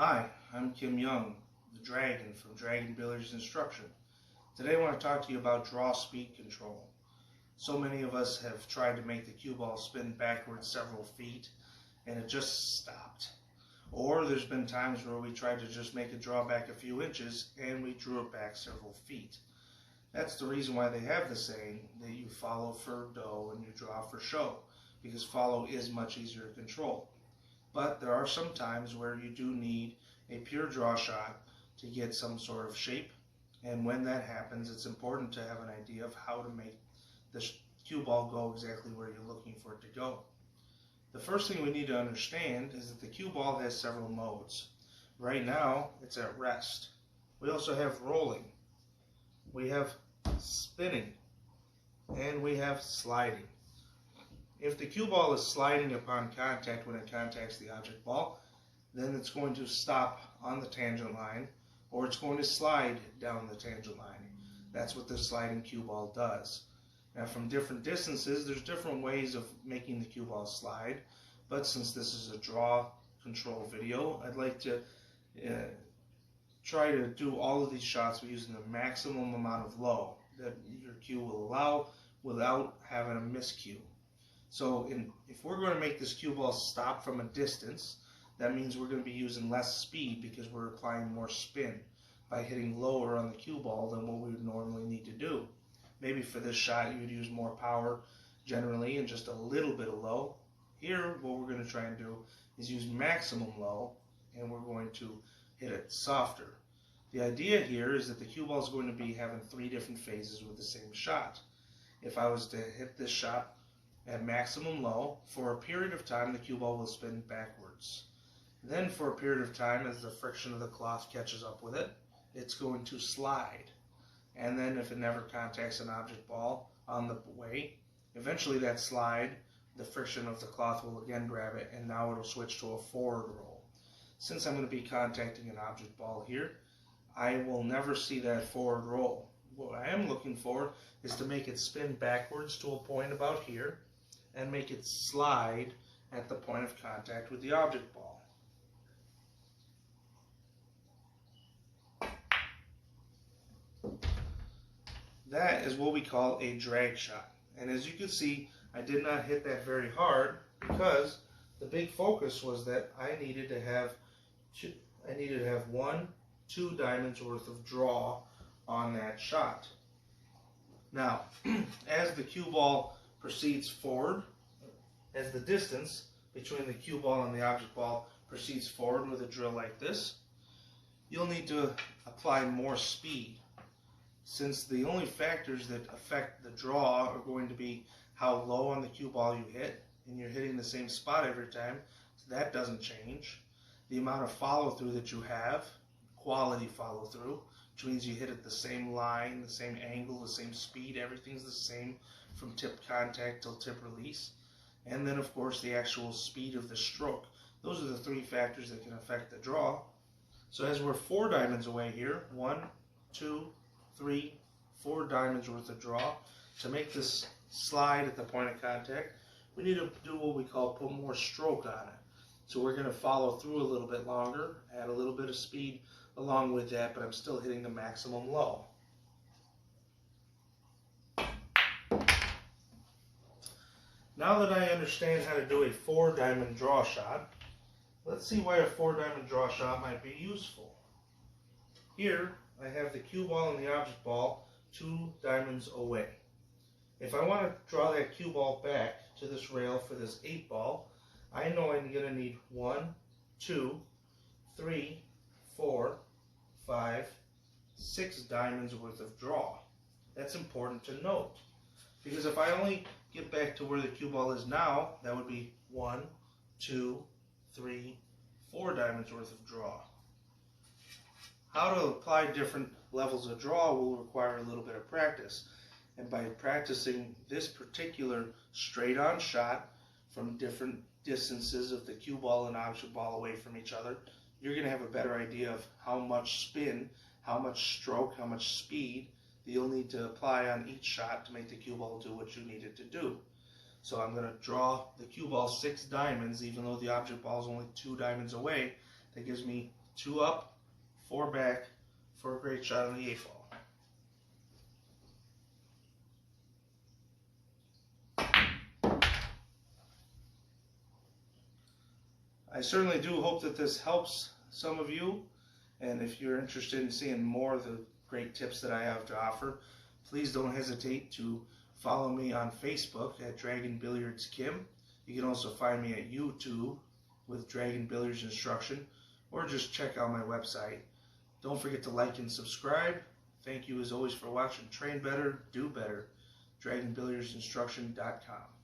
Hi, I'm Kim Young, the Dragon from Dragon Billiards Instruction. Today I want to talk to you about draw speed control. So many of us have tried to make the cue ball spin backwards several feet and it just stopped. Or there's been times where we tried to just make it draw back a few inches and we drew it back several feet. That's the reason why they have the saying that you follow for dough and you draw for show, because follow is much easier to control. But there are some times where you do need a pure draw shot to get some sort of shape, and when that happens, it's important to have an idea of how to make the cue ball go exactly where you're looking for it to go. The first thing we need to understand is that the cue ball has several modes. Right now, it's at rest. We also have rolling, we have spinning, and we have sliding. If the cue ball is sliding upon contact when it contacts the object ball, then it's going to stop on the tangent line, or it's going to slide down the tangent line. That's what the sliding cue ball does. Now, from different distances, there's different ways of making the cue ball slide, but since this is a draw control video, I'd like to try to do all of these shots using the maximum amount of low that your cue will allow without having a miscue. So if we're going to make this cue ball stop from a distance, that means we're going to be using less speed because we're applying more spin by hitting lower on the cue ball than what we would normally need to do. Maybe for this shot you would use more power generally and just a little bit of low. Here what we're going to try and do is use maximum low, and we're going to hit it softer. The idea here is that the cue ball is going to be having 3 different phases with the same shot. If I was to hit this shot at maximum low, for a period of time the cue ball will spin backwards. Then for a period of time, as the friction of the cloth catches up with it, it's going to slide. And then if it never contacts an object ball on the way, eventually that slide, the friction of the cloth will again grab it, and now it'll switch to a forward roll. Since I'm going to be contacting an object ball here, I will never see that forward roll. What I am looking for is to make it spin backwards to a point about here and make it slide at the point of contact with the object ball. That is what we call a drag shot. And as you can see, I did not hit that very hard because the big focus was that I needed to have 2 diamonds worth of draw on that shot. Now, as the cue ball proceeds forward, as the distance between the cue ball and the object ball proceeds forward with a drill like this, you'll need to apply more speed. Since the only factors that affect the draw are going to be how low on the cue ball you hit, and you're hitting the same spot every time, so that doesn't change. The amount of follow through that you have, quality follow through, which means you hit at the same line, the same angle, the same speed, everything's the same from tip contact till tip release. And then of course the actual speed of the stroke. Those are the 3 factors that can affect the draw. So as we're 4 diamonds away here, 1, 2, 3, 4 diamonds worth of draw. To make this slide at the point of contact, we need to do what we call put more stroke on it. So we're going to follow through a little bit longer, add a little bit of speed along with that, but I'm still hitting the maximum low. Now that I understand how to do a 4 diamond draw shot, let's see why a 4 diamond draw shot might be useful. Here I have the cue ball and the object ball 2 diamonds away. If I want to draw that cue ball back to this rail for this 8 ball, I know I'm going to need 1, 2, 3, 4, 5, 6 diamonds worth of draw. That's important to note, because if I only get back to where the cue ball is now, that would be 1, 2, 3, 4 diamonds worth of draw. How to apply different levels of draw will require a little bit of practice. And by practicing this particular straight-on shot from different distances of the cue ball and object ball away from each other, you're going to have a better idea of how much spin, how much stroke, how much speed that you'll need to apply on each shot to make the cue ball do what you need it to do. So I'm going to draw the cue ball 6 diamonds, even though the object ball is only 2 diamonds away. That gives me 2 up, 4 back for a great shot on the 8-ball. I certainly do hope that this helps some of you, and if you're interested in seeing more of the great tips that I have to offer, please don't hesitate to follow me on Facebook at Dragon Billiards Kim. You can also find me at YouTube with Dragon Billiards Instruction, or just check out my website. Don't forget to like and subscribe. Thank you as always for watching. Train better, do better. DragonBilliardsInstruction.com.